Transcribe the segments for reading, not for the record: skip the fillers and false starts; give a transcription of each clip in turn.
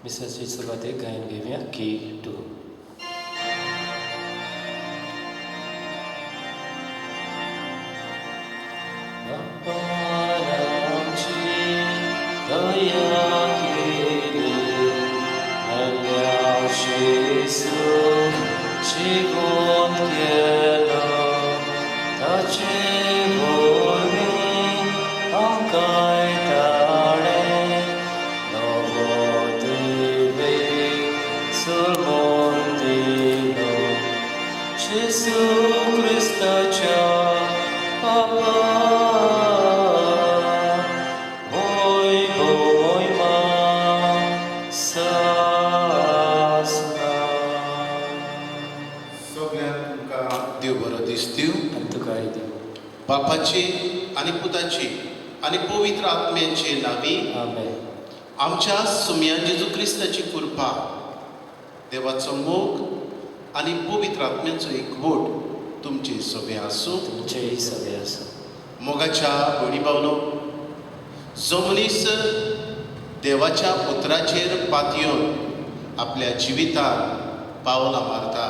मिसाची सुरवातेक गायन घेवया की 2. Gesù Cristo Papa Moi ma sasna सगळ्यांक तुमकां देव बरो दीस दिवं. आणि तुका दिवं. बापाची आनी पुताची आनी पवित्र आत्म्याचे नावी आमेन. आमच्या सुम्या जेजू क्रिस्ताची कृपा, देवाचो मोग आनी पवित्र आत्म्याचो एकवट तुमचे सगळे आसूं. तुमचेय सगळे आसूं. मोगाच्या भयणी भावनो, जो मनीस देवाच्या उतराचेर पातयेवन आपल्या जिवितांत पावलां मारता,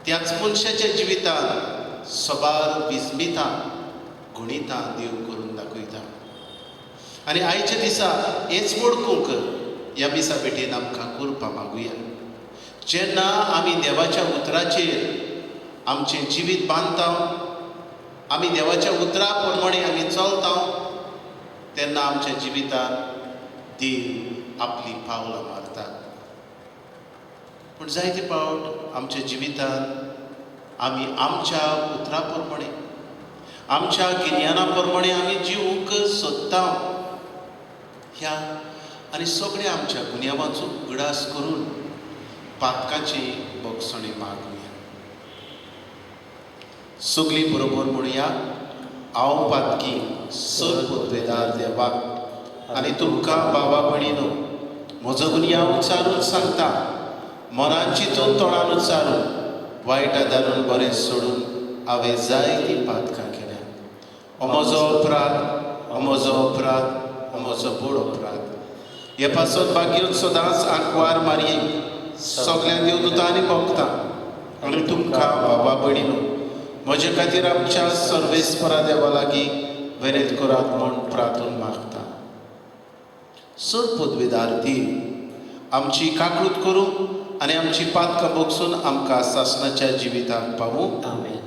त्याच मनशाच्या जिवितांत सबार विस्मितां गुणितां देव करून दाखयता. आनी आयच्या दिसा हेच वळखूंक ह्या दिसा भेटेन आमकां कृपा मागुया. जेन्ना आमी देवाच्या उतराचेर आमचें जिवीत बांदता, आमी देवाच्या उतरा प्रमाणे आमी चलता, तेन्ना आमच्या जिवितांत देव आपली पावलां मारता. पूण जायते फावट आमच्या जिवितांत आमी आमच्या उतरा प्रमाणे, आमच्या गिन्याना प्रमाणे आमी जिवूंक सोदता. ह्या आनी सगळ्या आमच्या गुन्यांवाचो उगडास करून पातकाची बोगसणी मागुया. सगळीं बरोबर म्हणुया. हांव पातकी सर पदवेदार देवाक आनी तुमकां बाबा भयणीनो, म्हजो गुन्यांव उच्चारून सांगता, मनान चिंतून तोंडान उच्चारून वायट आदारून बरें सोडून हांवें जायतीं पातकां केल्या. हो म्हजो अपराध, हो म्हजो अपराध, हो म्हजो बूड अपराध. हे पासत भाग्योत सदांच आंकवार मारये सगळ्या देवदूतांनी भोगता. आनी तुमकां बाबा भयणीनो, म्हजे खातीर आमच्या सर्वेस्परा देवा लागीं विनत करात म्हूण प्रार्थना मागता. सर पदवेदार देव, आमची काकूट करूं आनी आमची पातकां बोगसून आमकां सासणाच्या जिविताक पावूं. आमेन.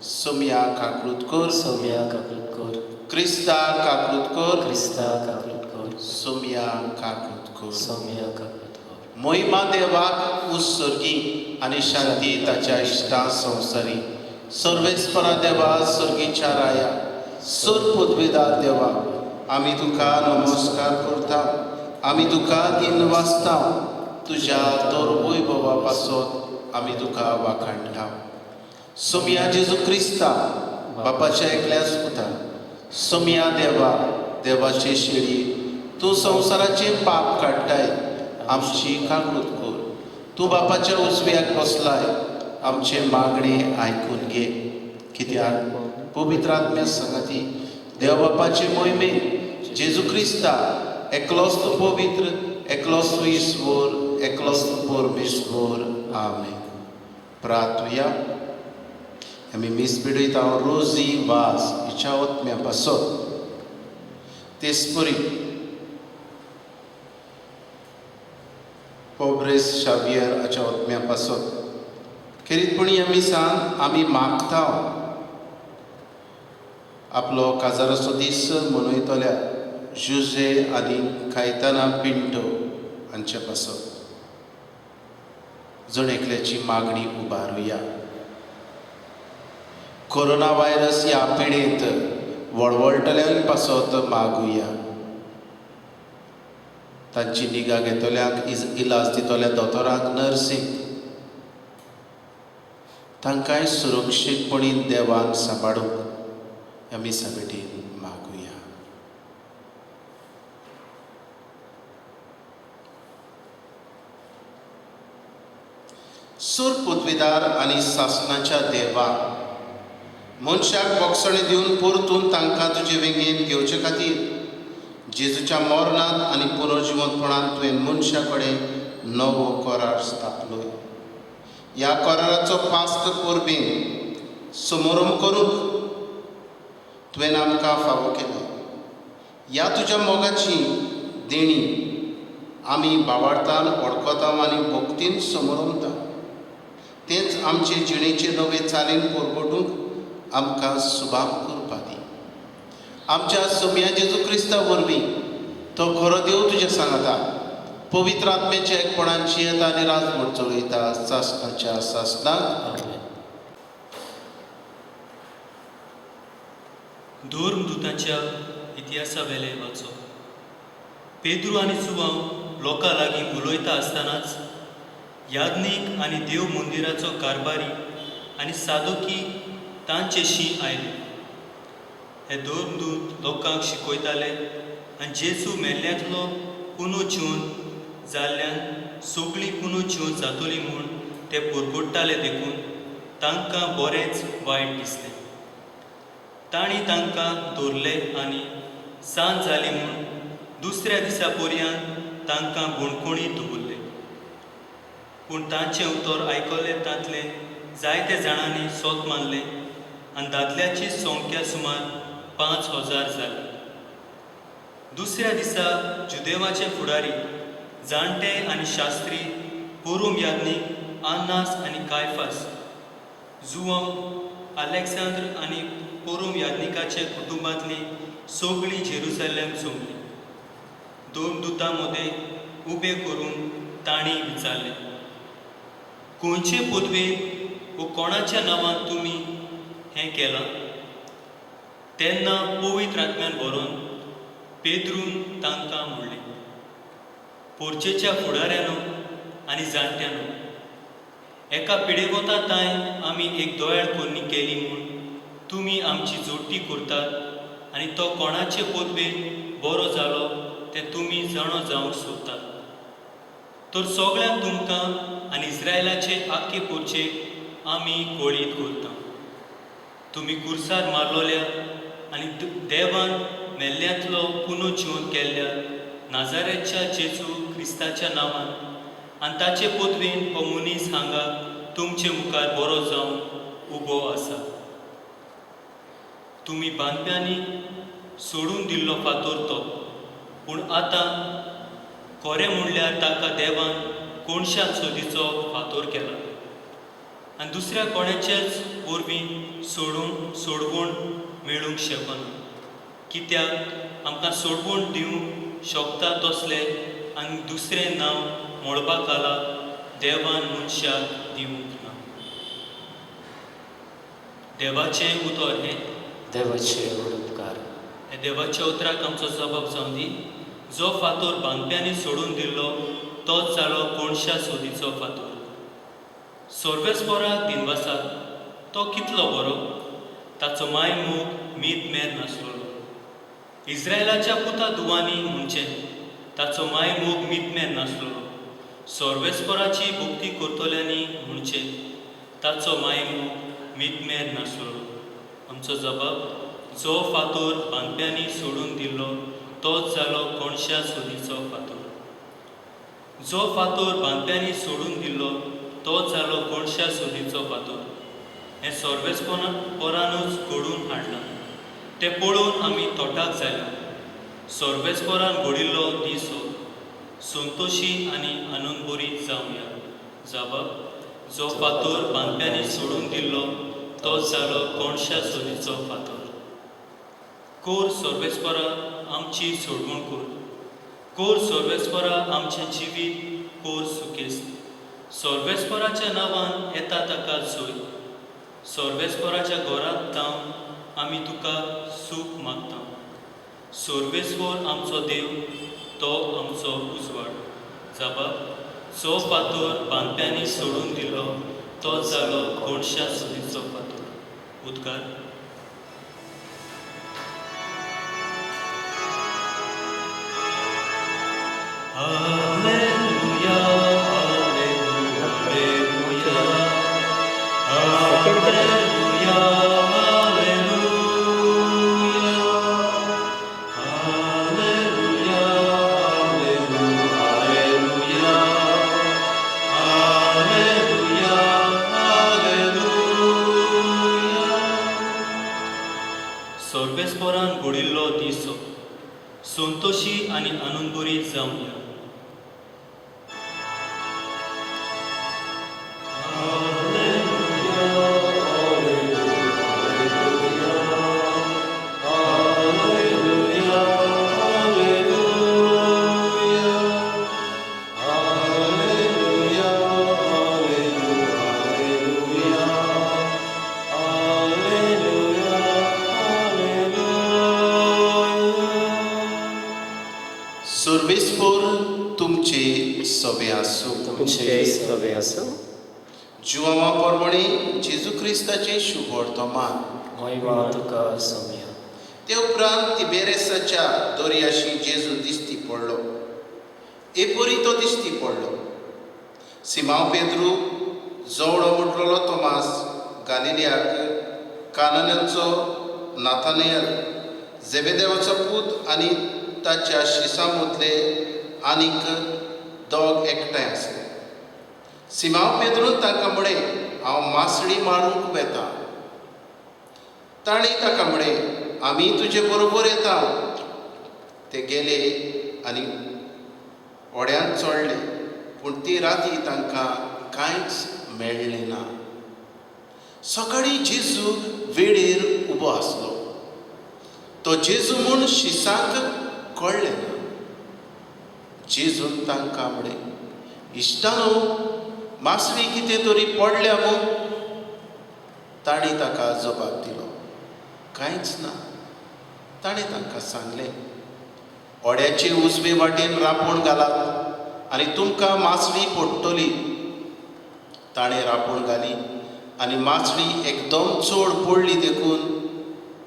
सोम्या काकूट कर, सोम्या काकूट कर. क्रिस्ता काकूट कर, क्रिस्ता काकूट कर. सोम्या काकूट कर. सोम्या काकूट कर. मोहिमा देवाक उत्सर्गी आनी शांती ताच्या इश्टां संवसारी. सर्वेस्परा देवा, सर्गीच्या राया, सर पदवेदार देवा, आमी तुका नमस्कार करता. आमी तुका दिन वाचता. तुज्या तोर वैभवा पासत आमी तुका वाखाणटा. सोम्या जेजू क्रिस्ता, बापाच्या एकल्याच पुता, सोम्या देवा, देवाचे शेळी, तूं संवसाराचे पाप काडटाय, आमची काकूट कर. तूं बापाच्या उजव्याक बसलाय, आमचे मागणे आयकून घे. कित्याक पवित्र आत्म्या संगती देव बापाचे मोहिमे जेजू क्रिस्ता एकलोच तूं पवित्र, एकलोच तूं ईश्वर, एकलोच तूं परमेश्वर. आमेन. प्रार्थुया. आमी मीस पिडयता रोजी वाज हिच्या ओतम्या पासत तेसपरी पोब्रेस शावियर हाच्या ओतम्या पासत खेरीतपणी आमी सांग आमी मागता आपलो काजाराचो दीस मनयतल्या जुजे आनी कायताना पिंटो हांचे पासत जण एकल्याची मागणी उबारुया. कोरोना व्हायरस ह्या पिडेंत वळवळटल्यांक पासत मागुया. तांची निगा घेतल्यांक इलाज दितल्या दोतोरांक, नर्सींक, तांकांय सुरक्षीतपणी देवान सांबाळूंक आमी सगळीं मागुया. सूर पदवीदार आनी सासणाच्या देवा, मनशाक बोगसणे दिवन परतून तांकां तुजे वेंगेन घेवचे खातीर जेजूच्या मरणांत आनी पुनर्जिवंतपणांत तुवें मनशा कडेन नवो करार स्थापलोय. ह्या कराराचो पास्त परबीन समारंभ करूंक तुवें आमकां फावो केलो. ह्या तुज्या मोगाची देणी आमी भावार्थान वळखता आनी भक्तीन समरमता. तेंच आमचे जिणेचे नवे चालीन परगटूंक आमकां सुभाग करपा दी. आमच्या सोम्या जेजू क्रिस्ता वरवीं तो खरो देव तुज्या सांगाता पवित्र आत्म्याच्या एकपणांची येता आनी राजभर चलयता सासणाच्या सासणाक. आमेन. धर्मदूतांच्या इतिहासा वेले वाचो. पेद्रू आनी जुवांव लोकां लागीं उलयता आसतनाच याज्ञीक आनी देव मंदिराचो कारबारी आनी सादोकी तांचेशी आयले. हे धर्मदूत लोकांक शिकयताले आनी जेजू मेल्ल्यांतलो पुनर्जीवन जाल्ल्यान सगळीं पुनर्जीवन जातली म्हूण ते परगडटाले देखून तांकां बरेंच वायट दिसलें. तांणी तांकां दवरले आनी सांज जाली म्हूण दुसऱ्या दिसा पर्यंत तांकां गुणकुणीत दवरले. पूण तांचें उतर आयकलें तांतले जायत्या जाणांनी सोत मानलें आनी दादल्याची संख्या सुमार 5,000 जाली. दुसऱ्या दिसा जुदेवाचे फुडारी जाणटे आनी शास्त्री पुरूम याज्ञीक आन्नास आनी कायफास जुवांव अलेक्सांद्र आनी पुरूम याज्ञिकाचे कुटुंबांतली सगळीं जेरुसलेम जमली. दोन दुतां मदें उबे करून तांणी विचारलें, खंयचे पदवेन वो कोणाच्या नांवान तुमी हें केलां? तेन्ना पवित्र आत्म्यान बरोवन पेद्रून तांकां म्हणलें, पोरचेच्या फुडाऱ्यानो आनी जाणट्यानो, एका पिडेवता ताय आमी एक दोयाळ कोन्नी केली म्हूण तुमी आमची जोडटी करतात आनी तो कोणाचे पदवेन बरो जालो तें तुमी जाणो जावंक सोदतात. तर सगळ्यांक तुमकां आनी इस्रायलाचे आख्खे पोरचेक आमी कळीत करता. तुमी कुर्सार मारलोल्या आनी देवान मेल्ल्यांतलो पुनर्जीवन केल्ल्या नाजारेच्या जेजू क्रिस्ताच्या नांवान आनी ताचे पदवेन हो मनीस हांगा तुमचे मुखार बरो जावन उबो आसा. तुमी बांदप्यांनी सोडून दिल्लो फातर तो, पूण आतां खरें म्हणल्यार ताका देवान कोणशाक सोदीचो फातर केला आनी दुसऱ्या कोणाचेच वरवीं सोडवण मेळूंक शकना. कित्याक आमकां सोडवण दिवंक शकता तसले आनी दुसरें नांव मोडपा खाला देवान मनशाक दिवंक ना. देवाचें उतर हें. देवाचे उपकार. हे देवाच्या उतराक आमचो जबाब जावन दी. जो फातर बांदप्यांनी सोडून दिल्लो तोच जालो कोणशा सोदीचो फातर. सोर्वेस्पराक दिनवासाक तो कितलो बरो, ताचो माय मोग मीत मेर नासलोलो. इस्रायलाच्या पुता दुवांनी म्हणचे ताचो माय मोग मीत मेर नासलोलो. सोर्वेस्पराची भक्ती करतल्यांनी म्हणचे ताचो माय मोग मीत मेर नासलोलो. आमचो जबाब, जो फातर बांदप्यांनी सोडून दिल्लो तोच जालो कोणशा सोदीचो फातर. जो फातर बांदप्यांनी सोडून दिल्लो तोच जालो कोणशा सोदीचो फातर. हें सोर्वेस्परानूच घडून हाडलां. तें पळोवन आमी तोटाक जाल्या. सोर्वेस्परान घडिल्लो दीस हो. संतोशी आनी आनंदबरी जावया. जबाब, जो फातर बांदप्यांनी सोडून दिल्लो तोच जालो कोणशा सोदीचो फातर. कोर सोर्वेस्परा आमची सोडवण कोर. कोर सोर्वेस्परा आमचें जिवीत कोर सुकेस्त. सोर्वेस्पराच्या नांवान येता ताका जोय. सोर्वेस्पराच्या घरांत जावन आमी तुका सूख मागता. सोर्वेस्पर आमचो देव, तो आमचो उजवाड. जबाब, जो फातर बांदप्यांनी सोडून दिल्लो तोच जालो कोणशा सोदीचो फातर. उद्गार. Alleluia, alleluia, alleluia, alleluia, alleluia. जावया. सर्वेस्पोर तुमचे सभे आसूं. तुमचे सवे असो जुवांवा परमणी जेजू क्रिस्ताचे शुभ वर्तमान. महिमा तुका सौम्य. ते उपरांत तिबेरेसाच्या दर्याशी जेजू दिसती पडलो. एपोरी तो दिसती पडलो. सिमांव पेद्रू, जवळो म्हटलेलो तोमास, गालिलियाक कानान्यांचो नाथानेल, जेबेदेवाचो पूत आनी ताच्या शिसां मदले आनीक दोग एकठांय आसले. सिमांव पेद्रून ताका म्हणे, हांव मासळी मारूंक वेतां. ताणें ताका म्हणे, आमी तुजे बरोबर येता. ते गेले आनी ओड्यांत चडले, पूण ती राती तांकां कांयच मेळ्ळें ना. सकाळीं जेजू वेळेर उबो आसलो. तो जेजू म्हूण शिसांक कळ्ळें ना. जेजून तांकां म्हणे, इश्टानो, मासळी कितें तरी पडल्या मू? ताणीं ताका जबाब दिलो, कांयच ना. ताणें तांकां सांगलें, ओड्याचे उजवे वाटेन रांपोण घालात आनी तुमकां मासळी पडटली. ताणें रांपोण घाली आनी मासळी एकदम चड पडली देखून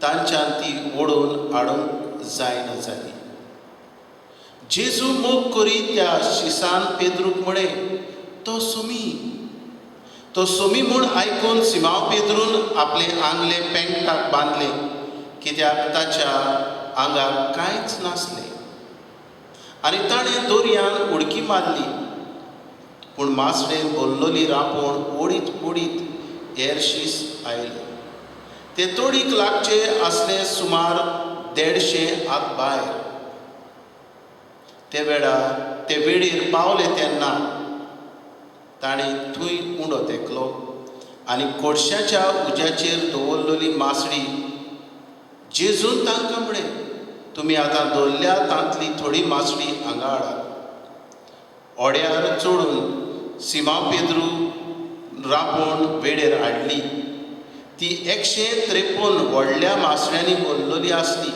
तांच्यान ती ओडून हाडूंक जायना जाली. जेजू मोग करीत त्या शिसान पेद्रूक म्हणे, तो सोमी म्हूण आयकून सिमांव पेद्रून आपले आंगले पेंगटाक बांदले, कित्याक ताच्या आंगाक कांयच नासलें. आनी ताणें दर्यान उडकी मारली, पूण मासळेन भरलोली रांपोण ओडीत ओडीत एरशीस आयले. ते तोडीक लागचे आसले सुमार 150 हात भायर. ते वेळार ते वेळेर पावले तेन्ना ताणें थंय उंडो तेंकलो आनी कोळशाच्या उज्याचेर दवरलेली मासळी जेजून तांकां म्हणे, तुमी आतां दवरल्या तांतली थोडी मासळी हांगा हाडात. ओड्यार चडून सिमांव पेद्रू रांपोण वेळेर हाडली. ती 153 व्हडल्या मासळ्यांनी भरलेली आसली.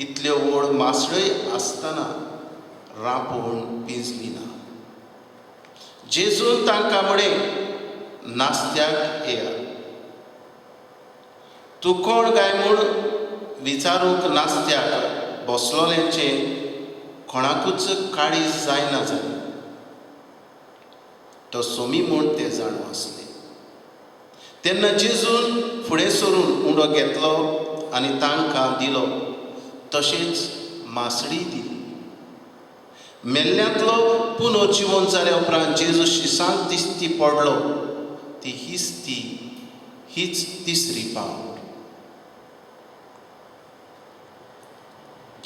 इतल्यो व्हड मासळय आसतना रांपोण भिजली ना. जेजून तांकां म्हणे, नास्त्याक येया. तूं कोण काय म्हूण विचारूंक नास्त्याक बसलोल्यांचे कोणाकूच काळीज जायना जाली. तो सोमी म्हूण ते जाणू आसले. तेन्ना जेजून फुडें सरून उंडो घेतलो आनी तांकां दिलो. तशेंच मासळी दिली. मेल्ल्यांतलो पुनर्जीवन जाल्या उपरांत जेजू शिसांक दिसती पडलो. हीच तिसरी पावट.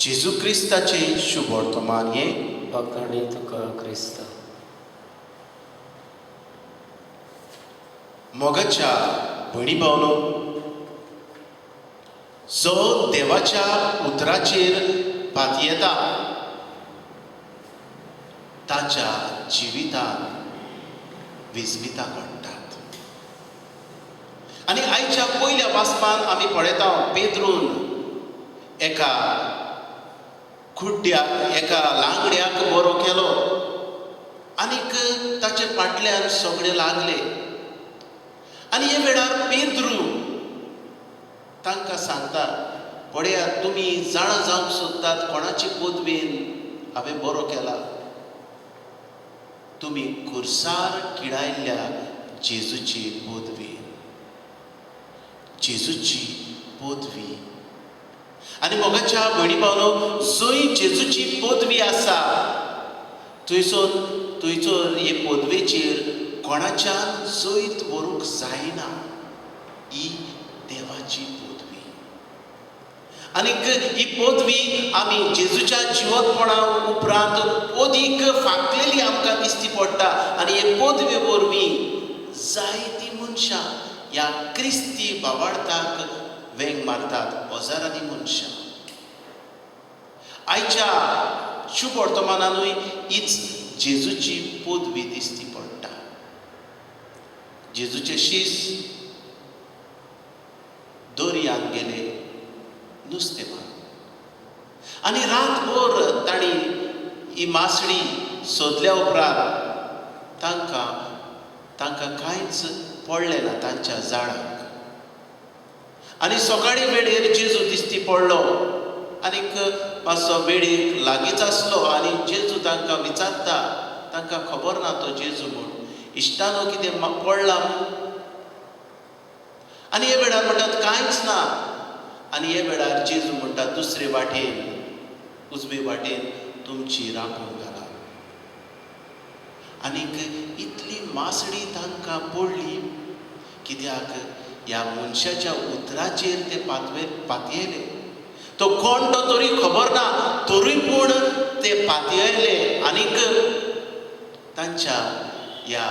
जेजू क्रिस्ताचे शुभ वर्तमान हें बखाणी तुका क्रिस्त. मोगाच्या भयणी भावनो, जो देवाच्या उतराचेर पातयेता ताच्या जिवितांत विस्मितां घडटात. आनी आयच्या पयल्या वाचपान आमी पळयता पेद्रून एका खुड्ड्याक, एका लांगड्याक बरो केलो आनीक ताचे फाटल्यान सगळे लागले. आनी हे वेळार पेद्रू तांकां सांगता, पळयात तुमी जाणा जावंक सोदतात कोणाचे पदवेन हांवें बरो केला. तुमी खुर्सार किडायल्ल्या जेजूची पदवी. जेजूची पदवी. आनी मोगाच्या भयणी भावनो, जंय जेजूची पदवी आसा थंयसर हे पदवेचेर कोणाच्यान जैत व्हरूंक जायना. ही देवाची पदवी. आनीक ही पदवी आमी जेजूच्या जिवंतपणा उपरांत अदीक फांकलेली आमकां दिसती पडटा आनी हे पदवे वरवीं जायतीं मनशां ह्या क्रिस्ती भावार्थाक वेंग मारतात, हजारांनी मनशां. आयच्या शुभ वर्तमानानूय हीच जेजूची पदवी दिसती पडटा. जेजूचे शीस दर्यांत गेले नुस्तें मारून आनी रातभर तांणी ही मासडी सोदल्या उपरांत तांकां कांयच पडलें ना तांच्या जाळाक. आनी सकाळी वेळेर जेजू दिसती पडलो आनीक मातसो वेळेक लागींच आसलो आनी जेजू तांकां विचारता. तांकां खबर ना तो जेजू म्हूण. इश्टानो कितें पडलां म्हूण. आनी हे वेळार म्हणटात कांयच ना. आनी हे वेळार जेजू म्हणटा दुसरे वाटेन उजवे वाटेन तुमची राखण घाला. आनीक इतली मासडी तांकां पडली कित्याक ह्या मनशाच्या उतराचेर ते पातयेले. तो कोण तो तरी खबर ना, तरी पूण ते पातयेले आनीक तांच्या ह्या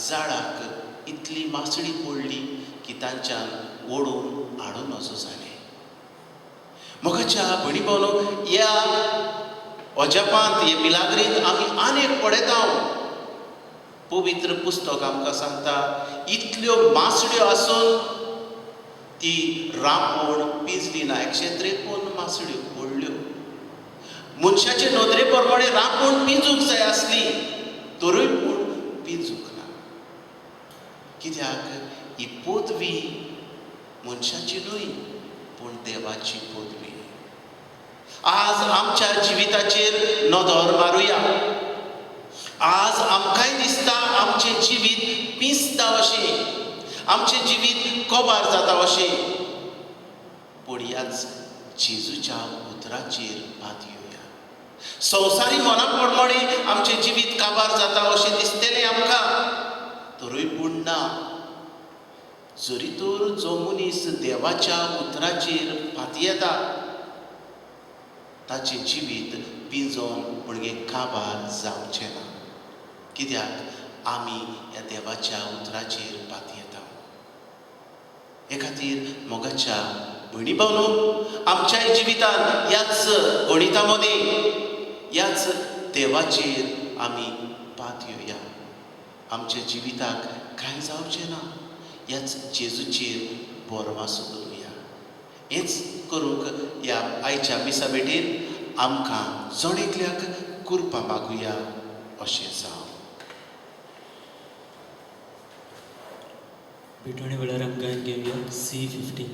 जाळाक इतली मासडी पडली की तांच्यान ओडून हाडून वचूं जालें. मोगाच्या भणी भावनो, ह्या अजापांत हे मिलाग्रींत आमी आनीक पळयता. पवित्र पुस्तक आमकां सांगता इतल्यो मासड्यो आसून ती रांपोण पिंजली ना. 153 मासड्यो पडल्यो. मनशाचे नदरे प्रमाणे रांपोण पिंजूंक जाय आसली तरूय पूण पिंजूंक ना. कित्याक ही पदवी मनशाची न्हय पूण देवाची पदवी. आज आमच्या जिविताचेर नदर मारुया. आज आमकांय दिसता आमचें जिवीत पिंजता अशें, आमचें जिवीत कोबार जाता अशें. पूण ह्याच जेजूच्या उतराचेर पातयुया. संवसारी मना प्रमाणे आमचें जिवीत काबार जाता अशें दिसतलें आमकां, तरूय पूण ना. जरी तर जो मनीस देवाच्या उतराचेर पातयेता ताचें जिवीत पिंजोन म्हणजे काबार जावचें ना. कित्याक आमी ह्या देवाच्या उतराचेर पातयेता. हे खातीर मोगाच्या भयणी भावनो, आमच्याय जिवितान ह्याच गणिता मदीं ह्याच देवाचेर आमी पातयुया. आमच्या जिविताक कांय जावचें ना. ह्याच जेजूचेर बोरवासो दवरुया. हेच करूंक ह्या आयच्या मिसा भेटेर आमकां जणेकल्याक कृपा मागुया अशें जावं. भेटवणे वेळार आमकां घेवया C15.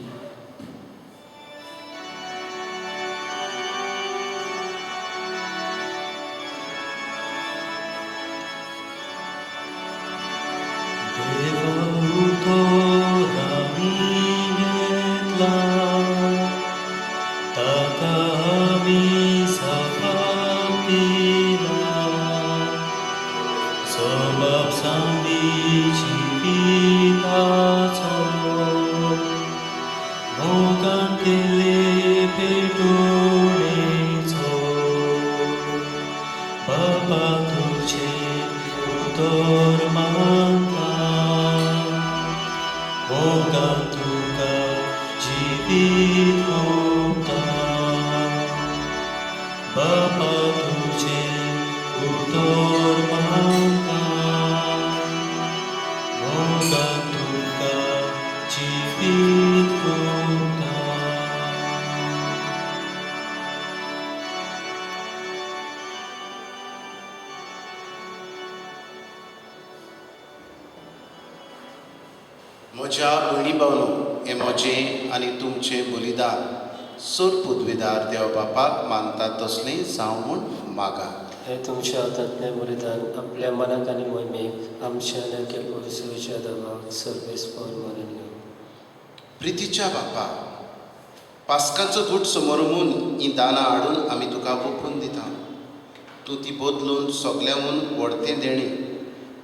म्हज्या भयणी भावनो, हें म्हजें आनी तुमचें बलिदान सोर पदवीदार देव बापाक मानता तसलें जावं म्हूण मागा. हे तुमच्या हातांतलें बलिदान आपल्या मनाक आनी मोहिमेक आमच्या नरके पोरसूच्या देवाक सर्वेस्पर म्हणून घेवन. प्रितीच्या बापा, पास्काचो गूट समोर म्हूण हीं दानां हाडून आमी तुका ओपून दिता. तूं ती बदलून सगल्यांहून व्हडतें देणी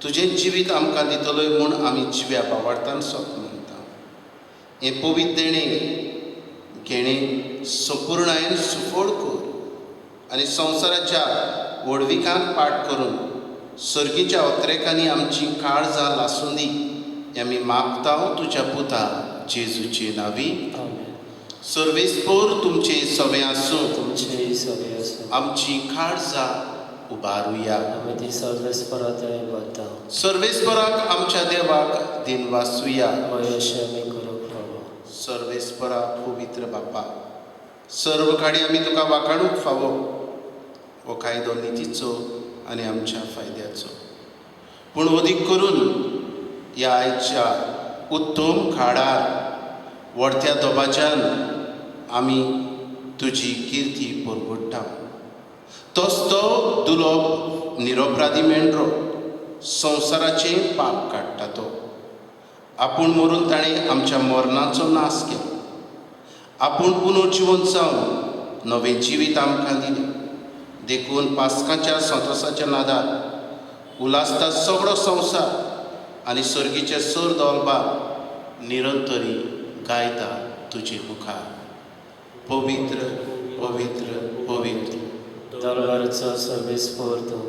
तुजें जिवीत आमकां दितलोय म्हूण आमी जिव्या भावार्थान सोप म्हणटा. हें पवित्र देणें घेणें संपूर्णायेन सुफोड कर आनी संवसाराच्या वडविकांक पाठ करून सर्गीच्या अत्रेकांनी आमची काळजां लासूं दी हें आमी मागता तुज्या पुता जेजूचे नांवी. आमेन. सर्वेस्पोर तुमचे सवे आसूं तुमचे सगळे असो आमची काळजां उबारुया. आमी ती सर्वेस्पराताय वाता सर्वेस्पराक आमच्या देवाक दिन वासुया. होय अशें आमी करूंक फावो. सर्वेस्परा पवित्र बापा, सर्व काडी आमी तुका वाखाणूंक फावो हो कायदो नितीचो आनी आमच्या फायद्याचो. पूण अदीक करून ह्या आयच्या उत्तम काळार व्हडत्या दोबाच्यान आमी तुजी किर्ती परगट्टा. तोच तो दुलोप निरपराधी मेंढरो संवसाराचें पाप काडटा तो. आपूण मरून ताणें आमच्या मरणाचो नाश केलो. आपूण पुनर्जिवन जावन नवें जिवीत आमकां दिलें. देखून पास्काच्या संतोसाच्या नादार उलासता सगळो संवसार आनी सर्गीचे सर दोलबार निरंतरी गायता तुजे मुखार. पवित्र पवित्र पवित्र दरबारचो सर्वेस्पोर तूं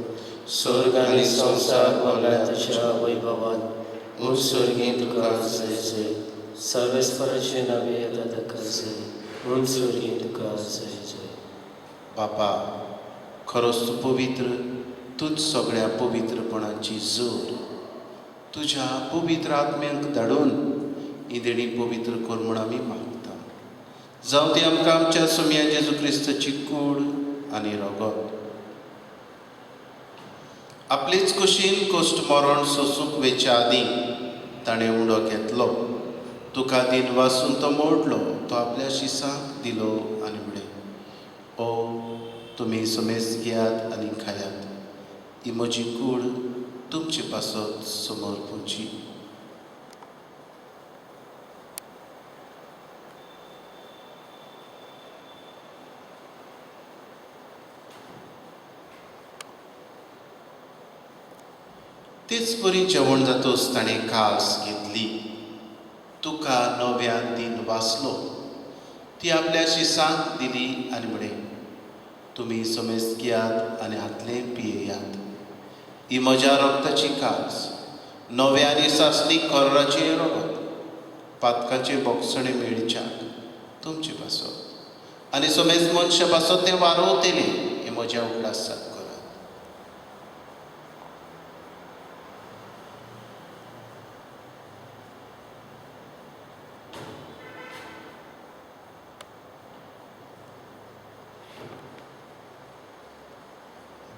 स्वर्ग आनी संवसार भोगल्या तुज्या वैभवान म्हूण सर्गी तुका जय जय. सर्वेस्पराचे नांवे येता ताका जय म्हूण सर्गी तुका जय जय. बापा, खरोच तूं पवित्र. तूंच सगळ्या पवित्रपणाची जोर. तुज्या पवित्र आत्म्यांक धाडून ही देणी पवित्र कर म्हूण आमी मागता. जावं ती आमकां आमच्या सोम्या जेजू क्रिस्ताची कूड आनी रगत आपलीच कुशीन कोश्ट मरण सोंसूंक वेच्या आदीं ताणें उडो घेतलो. तुका दिन वासून तो मोडलो. तो आपल्या शिसांक दिलो आनी म्हणलें, ओ तुमी समेज घेयात आनी खायात. ही म्हजी कूड तुमचे पासत समोर पोवची. तेच बरी जेवण जातोच ताणें कास घेतली. तुका नव्यान दिन वाचलो. ती आपल्या शिसांक दिली आनी म्हणलें, तुमी समेज घेयात आनी हातलें पियेयात. ही म्हज्या रक्ताची कास, नव्या आनी सासली खोर्राचे रगत, पातकाचे बोगसणे मेळच्याक तुमचे पासत आनी समेज मनशा पासत तें वारोवतेले हें म्हज्या उगडासाक करात.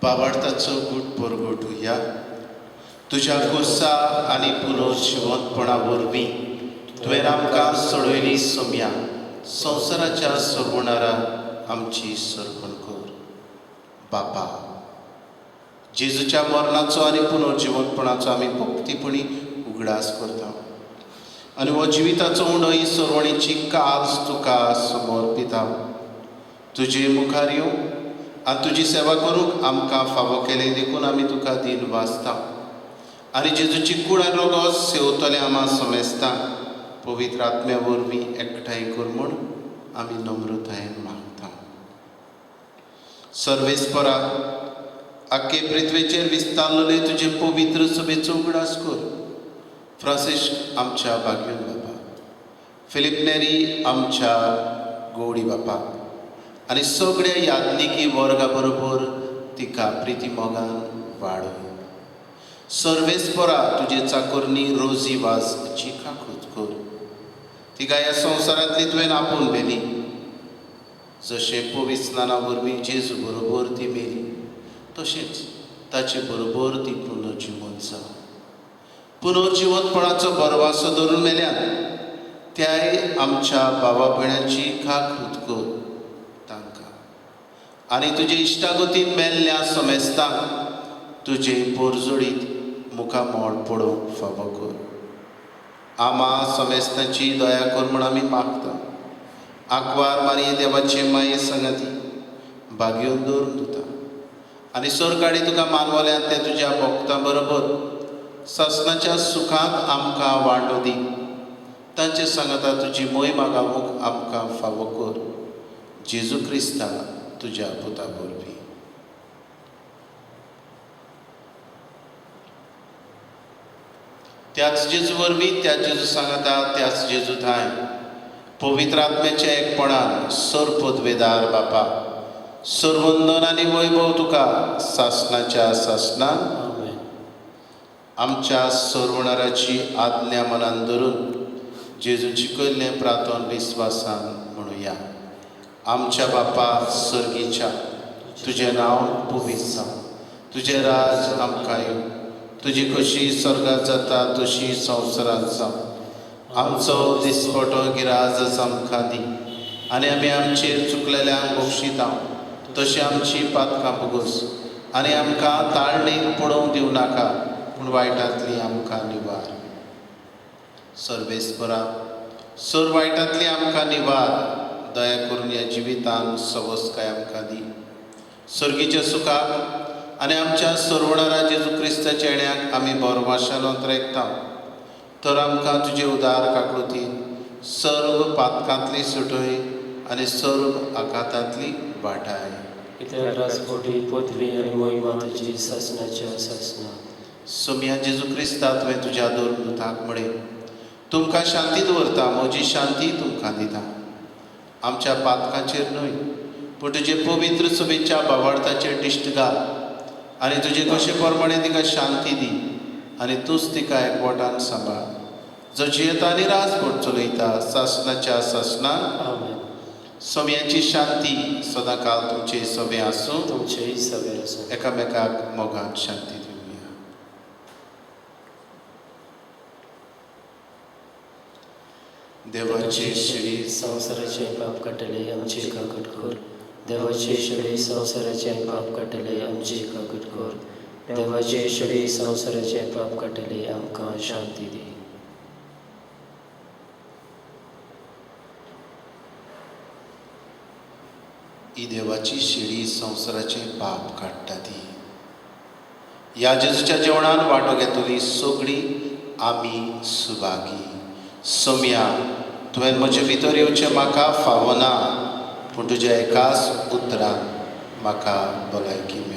बाबार्थाचो गूट परगटुया. तुज्या कुर्सा आनी पुनर्जिवंतपणा वरवीं तुवें आमकां सोडयली सोम्या संवसाराच्या सर्वणारा आमची सरपण कर. बापा, जेजूच्या मरणाचो आनी पुनर्जिवंतपणाचो आमी भक्तीपणी उगडास करता आनी हो जिविताचो उंडो ही सरवणीची कास तुका समर्पिता. तुजे मुखार येवं आनी तुजी सेवा करूंक आमकां फावो केले. देखून आमी तुका दिन वाचता आनी जेजूची कूड आनी रगत सेवतले आमा समेजता. पवित्र आत्म्या वरवीं एकठांय कर म्हूण आमी नम्रतायेन मागता. सर्वेस्परा, आख्खे पृथ्वेचेर विस्तारलेले तुजे पवित्र सभेचो उगडास कर. फ्रांसिस्क आमच्या भाग्यून बापा, फिलिप नेरी आमच्या गोडी बापा आनी सगळ्या यादनिकी वर्गा बरोबर तिका प्रिती मोगान वाडय. सर्वेस्परा, तुजे चाकरनी रोजी वाज चिकाकूच कर. तिका ह्या संवसारांतली तुवें आपूण मेली. जशें पवित्र स्नाना वरवीं जेजू बरोबर ती मेली, तशेंच ताचे बरोबर ती पुनर्जिवंत जाली. पुनर्जिवंतपणाचो बरवासो धरून मेल्यान त्याय आमच्या भावा भयणांची काकूत कर तांकां आनी तुजे इश्टागतीन मेल्ल्या समेस्तांक तुजे पोरजोडीत मुखामोड पडोवंक फावो कर. आमा समेस्तांची दया कर म्हूण आमी मागता. आंकवार मारये देवाचे माये संगती भाग्योन दवरून दिता आनी सरकाडी तुका मानवल्यान ते तुज्या भक्तां बरोबर ससनाच्या सुखांत आमकां वांटो दी. तांचे सांगता तुजी मोहीमा गावूंक आमकां फावो कर. जेजू क्रिस्ता तुज्या पुता वरवीं. त्याच जेजू वरवीं, त्याच जेजू सांगता, त्याच जेजू थाय पवित्र आत्म्याच्या एकपणान सर पदवेदार बापा, सर्वंदन आनी वैभव तुका सासणाच्या सासणान आमेन. आमच्या सर्वणाराची आज्ञा मनान धरून जेजूची कल्लें प्रार्थन विस्वासान म्हणुया. आमच्या बापा सर्गीच्या, तुजें नांव पवित्र जावं, तुजें राज आमकां येवं, तुजी कशी स्वर्गांत जाता तशी संवसारांत जावं. आमचो दिसपटो गिराज आमकां दी, आनी आमी आमचेर चुकलेल्यांक बक्षिता तशी आमची पातकां भोगोस, आनी आमकां ताळणेक पडोवंक दिवं नाका, पूण वायटांतली आमकां निवार. सर्वेस्परा, सर वायटांतली आमकां निवार. दया करून ह्या जिवितान सवस्काय आमकां दी. सर्गीच्या सुखाक आनी आमच्या सर्वणारा जेजू क्रिस्ताच्या येण्याक आमी बोरमाशान अंतरेकता, तर आमकां तुजे उदार काकळुतीन सर्व पातकांतली सुटय आनी सर्व आकांतांतली वाटाय. कित्याक राजकोटी पदवी आनी महिमा तुजी सासणाच्या सासणात. सोम्या जेजू क्रिस्ता तुवें तुज्या दोरदूताक म्हळें, तुमकां शांती दवरता, म्हजी शांती तुमकां दिता. आमच्या पातकांचेर न्हय, पूण तुजे पवित्र सभेच्या बाबार्थाचेर दिश्ट घाल, आनी तुजे कशे प्रमाणे तिका शांती दी, आनी तूंच तिका एकवटान सांबाळ, जो जियेता आनी राजकोट चलयता सासणाच्या सासणान. आमेन. सोम्याची शांती सदां काल तुमचे सभे आसूं. तुमचेय सगळे आसूं. एकामेकाक मोगान शांती दिवया. देवाचे श्री संवसाराचे पाप काडटले आमचे काकट कर. देवाचे शेळी संवसाराचे पाप काडटले आमचे काकट कर. देवाचे शेळी संवसाराचे पाप काडटले आमकां शांती दी. ही देवाची शिडी संवसाराचे पाप काडटा ती. ह्या जेजूच्या जेवणान वांटो घेतली सगळीं आमी सुभागी. सोम्या, तुवें म्हजे भितर येवचें म्हाका फावना, पूण तुज्या एकाच उतरान म्हाका भलायकी मेवतली.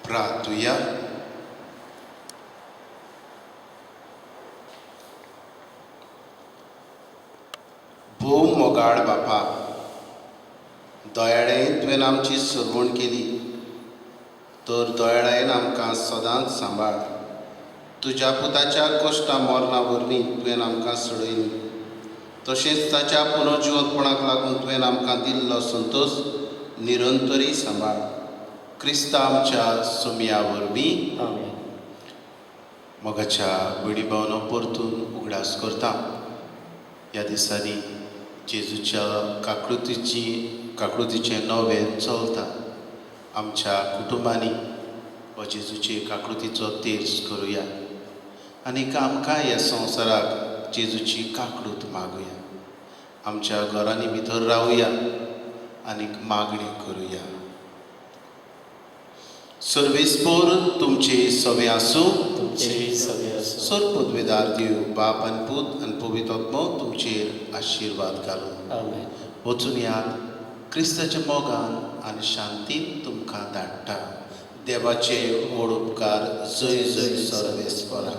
प्रार्थुया. भोव मोगाळ बापा, दयाळेन तुवें आमची सरवण केली, तर दयाळेन आमकां सदांच सांबाळ. तुज्या पुताच्या कश्टा मरणा वरवीं तुवें आमकां सडयली, तशेंच ताच्या पुनर्जिवंतपणाक लागून तुवें आमकां दिल्लो संतोश निरंतरी सांबाळ. क्रिस्ता आमच्या सोम्या वरवीं आमेन. मोगाच्या बडी भावना परतून उगडास करता. ह्या दिसांनी जेजूच्या काकळुतीचें नवें चलता. आमच्या कुटुंबांनी हो जेजूचे काकळुतीचो तेर्स करुया, आनीक आमकां ह्या संवसाराक जेजूची काकळूत मागुया. आमच्या घरांनी भितर रावया आनीक मागणी करुया. सर्वेस्पोर तुमचे सवे आसूं. तुमचेय सगळे आसूं. सर पदवेदार देव बाप आनी पूत आनी पवित्र आत्मो तुमचेर आशिर्वाद घालून आमेन. वचून यात क्रिस्ताच्या मोगान आनी शांतीन तुमकां धाडटा. देवाचे व्हड उपकार जय जय सर्वेस्परा.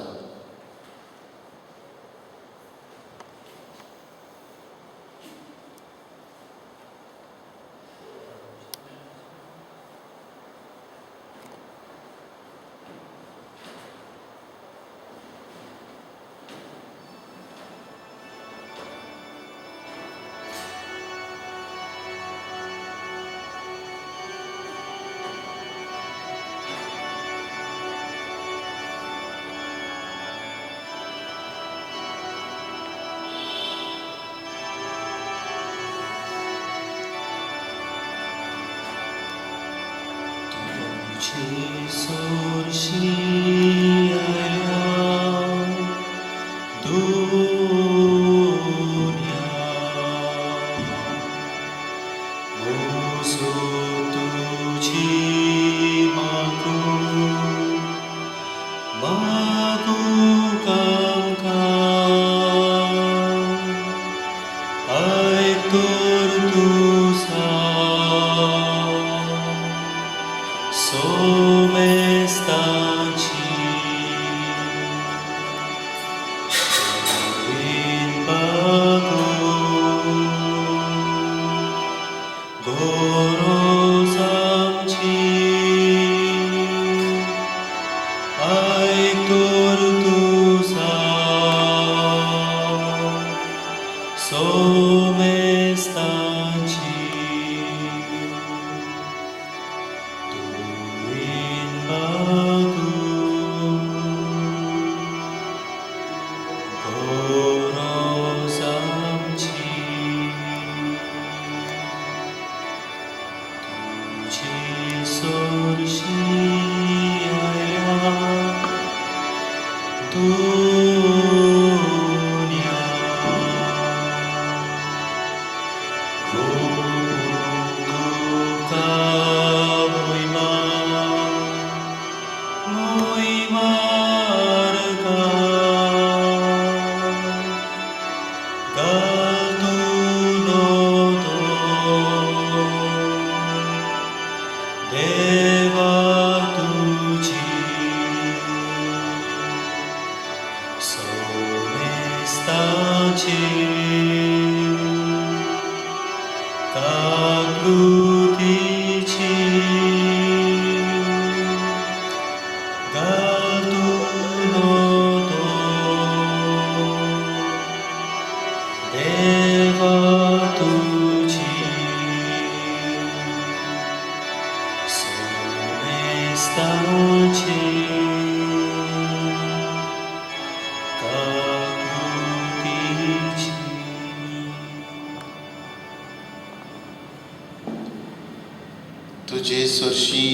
तुझे सुरशी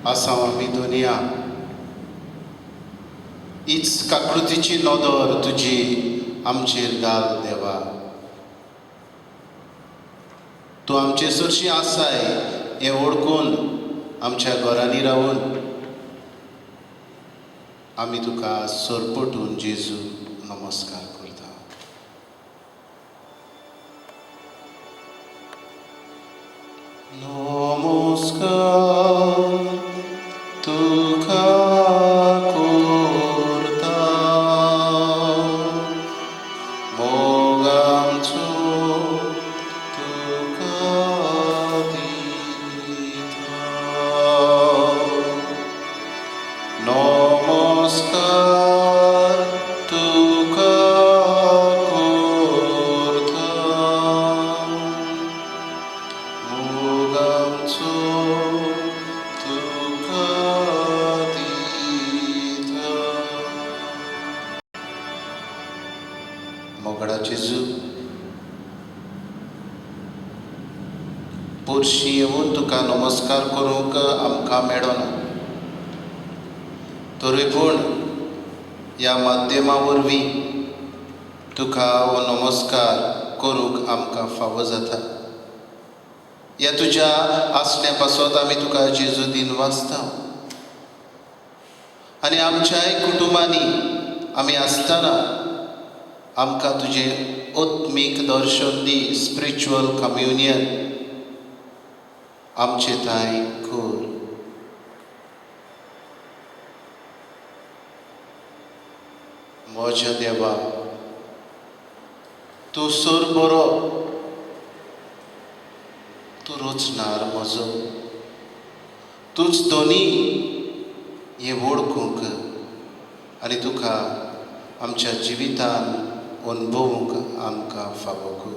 आसा आमी दुनिया हीच काकृतीची नदर तुजी आमचेर घाल देवा. तूं आमचे सुरशी आसाय हें ओळखून आमच्या घरांनी रावून आमी तुका सोरपटून जेजू नमस्कार करता. नमस्कार तुका करता मोग आमचो तुका दिता. नमस्कार तुका करता मोग आमचो तुका दिता. मोगडा जेजू पोरशी येवन तुका नमस्कार करूंक आमकां मेळना, तरी पूण ह्या माध्यमा वरवीं तुका हो नमस्कार करूंक आमकां फावो जाता. ह्या तुज्या आसण्या पासत आमी तुका जेजू दिन वाचता आनी आमच्याय कुटुंबांनी आमी आसतना आमकां तुजें आत्मीक दर्शन दी, स्पिरिच्युअल कम्युनियन आमचे थंय कर. म्हज्या देवा तूं सोर बरो, तूं रोचणार म्हजो, तूंच दोनी हें वळखूंक आनी तुका आमच्या जिवितान अनुभवूंक आमकां फावो कर.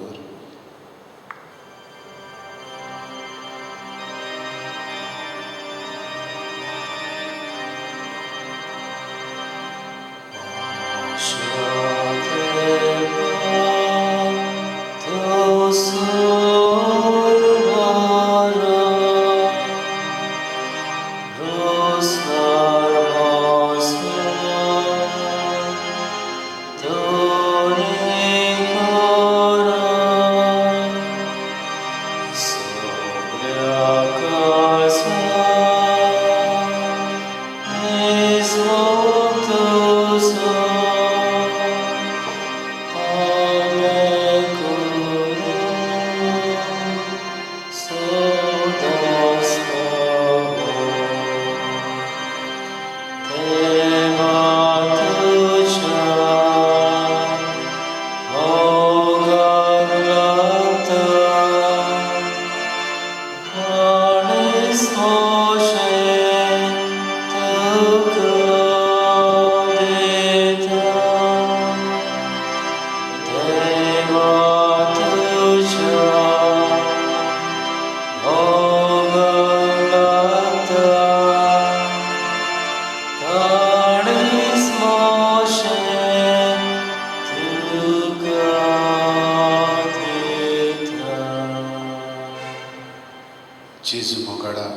जेजू मोगाडा,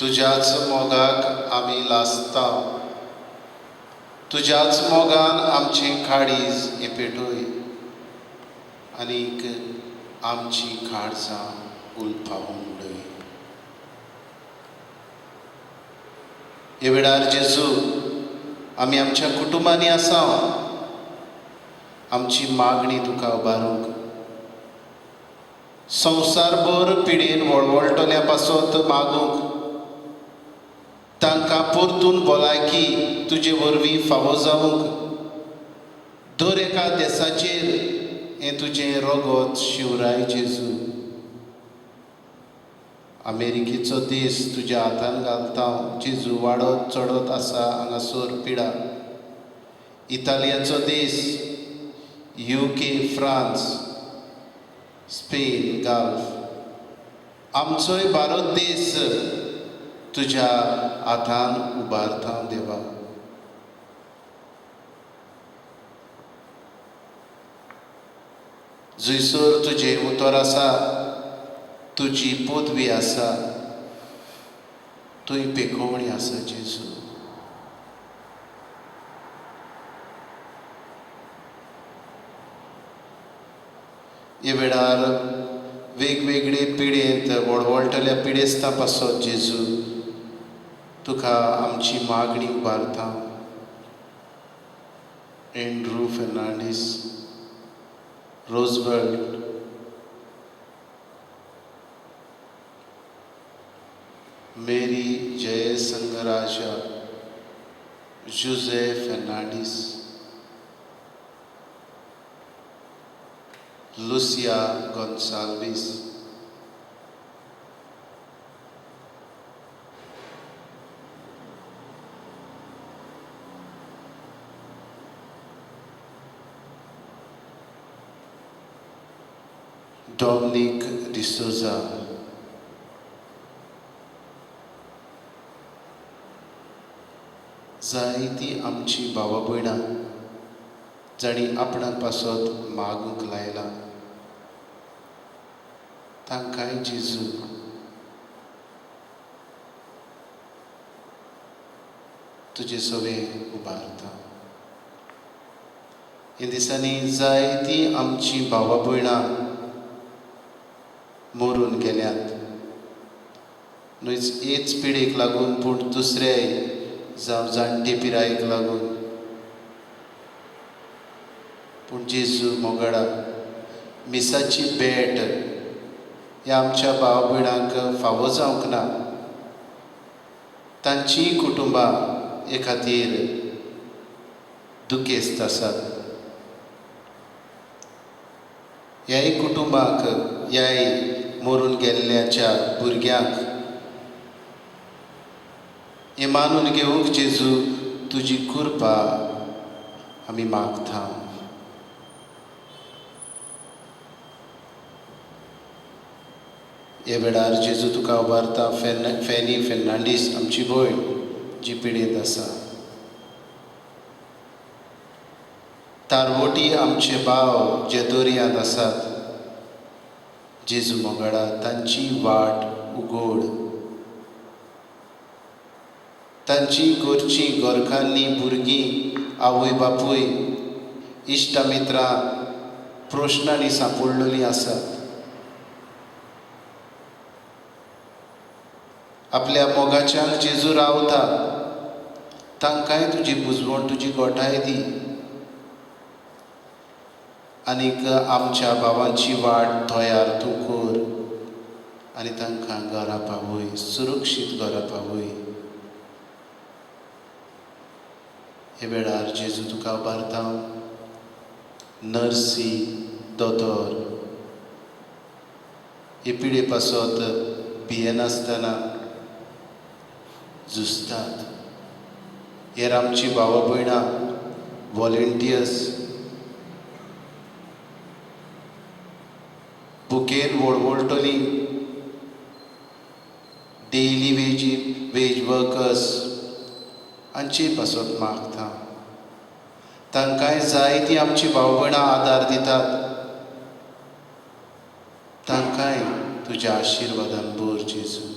तुज्याच मोगाक आमी लासता, तुज्याच मोगान आमचें काळीज पेटोय आनीक आमची काळजां उलपावून उडय. हे वेळार जेजू आमी आमच्या कुटुंबांनी आसा, आमची मागणी तुका उबारूंक, संवसारभर पिडेन वळवळटल्या पासत मागूंक, तांकां परतून भलायकी तुजे वरवीं फावो जावंक, दर एका देसाचेर हें तुजें रगत शिवराय जेजू. अमेरिकेचो देश तुज्या हातान घालता जेजू, वाडत चडत आसा हांगासर पिडा. इटालियाचो देश, UK, फ्रांस, स्पेन, गल्फ, आमचोय भारत देश तुज्या हातान उबारता देवा. जंयसर तुजें उतर आसा, तुजी पदवी आसा, थंय पेखवणी आसा जेजू. हे वेळार वेगवेगळे पिडेंत वळवळटल्या पिडेस्तां पासत जेजू तुका आमची मागणी उबारता. एंड्रू फेर्नांडीस, रोजबर्ट, मेरी जय संगराजा, जुजे फेर्नांडीस, लुसिया गोन्साल्विस, डॉमिनिक डिसोजा, जायतीं आमची भावां भयणां जाणी आपणाक पासत मागूंक लायला, तांकांय जेजू तुजे सवें उबारता. ह्या दिसांनी जायतीं आमची भावां भयणां मरून गेल्यात, न्हयच हेच पिडेक लागून पूण दुसऱ्याय जावं जाणटे पिरायेक लागून. पूण जेजू मोगाडा, मिसाची भेट ह्या आमच्या भाव भयणांक फावो जावंक ना. तांचीं कुटुंबां हे खातीर दुखेस्त आसात. ह्याय कुटुंबाक, ह्याय मरून गेल्ल्याच्या भुरग्यांक हे मानून घेवंक जेजू तुजी कृपा आमी मागता. हे वेळार जेजू तुका उबारता फॅनी फेर्नांडीस, आमची भयण जी पिडेंत आसा. तारवोटी आमचे भाव जे दर्यांत आसात, जेजू मोगाडा तांची वाट उगड. तांची घरचीं घरकान्नी, भुरगीं, आवय बापूय, इश्टा मित्रां प्रश्नांनी सांपडलेलीं आसात. आपल्या मोगाच्यान जेजू रावता तांकांय तुजी बुजवण तुजी गोठाय दी आनीक आमच्या भावांची वाट तयार तूं कर आनी तांकां घरा पावय, सुरक्षीत घरा पावय. हे वेळार जेजू तुका उबारता. नर्सी, दोतोर हे पिडे पासत भियेनासतना झुजतात. हेर आमची भावां भयणां, व्हॉलेंटियर्स भुकेन वळवळटली, डेली वेज वर्कर्स हांचे पासत मागता. तांकांय जायतीं आमची भाव भयणां आदार दितात. तांकांय तुज्या आशिर्वादान भर जेजू.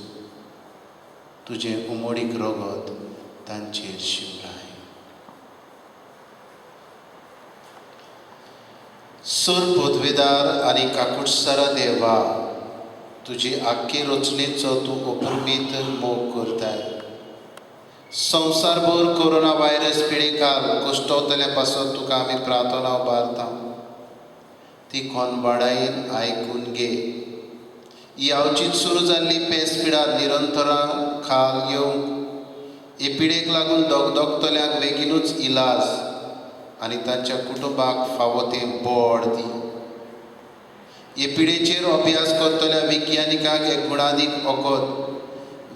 तुजें उमोडीक रगत तांचेर शिवराय. सोर पदवेदार आनी काकुटसारा देवा, तुजी आख्खे रचनेचो तूं अपुर्बीत मोग करताय. संवसारभर कोरोना व्हायरस पिडेकाल कुश्टवतल्या पासत तुका आमी प्रार्थना उबारता. ती खोनबाडायेन आयकून घे. यावचीत सुरू जाल्ली पेस पिडा निरंतरा खाल येवंक, हे पिडेक लागून दोगतल्यांक बेगीनूच इलाज आनी तांच्या कुटुंबाक फावो तें बोड दी. हे पिडेचेर अभ्यास करतल्या विज्ञानिकांक एक गुणादीक वखद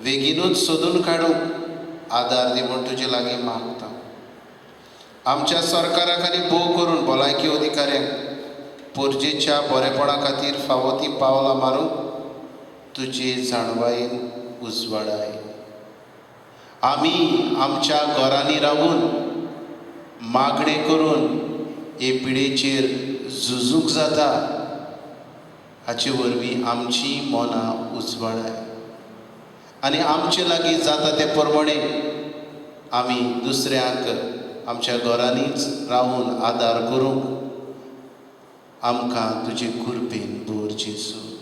बेगीनूच सोदून काडूंक आदार दी म्हूण तुजे लागीं मागता. आमच्या सरकाराक आनी भोव करून भलायकी अधिकाऱ्यांक पोरजेच्या बरेपणा खातीर फावो ती पावलां मारूंक तुजे जाणवायेन उजवाडाय. आमी आमच्या घरांनी रावून मागणें करून हे पिडेचेर झुजूंक जाता हाचे वरवीं आमची मनां उजवाडाय आनी आमचे लागीं जाता ते प्रमाणे आमी दुसऱ्यांक आमच्या घरांनीच रावून आदार करूंक आमकां तुजे कृपेन भर जेजू.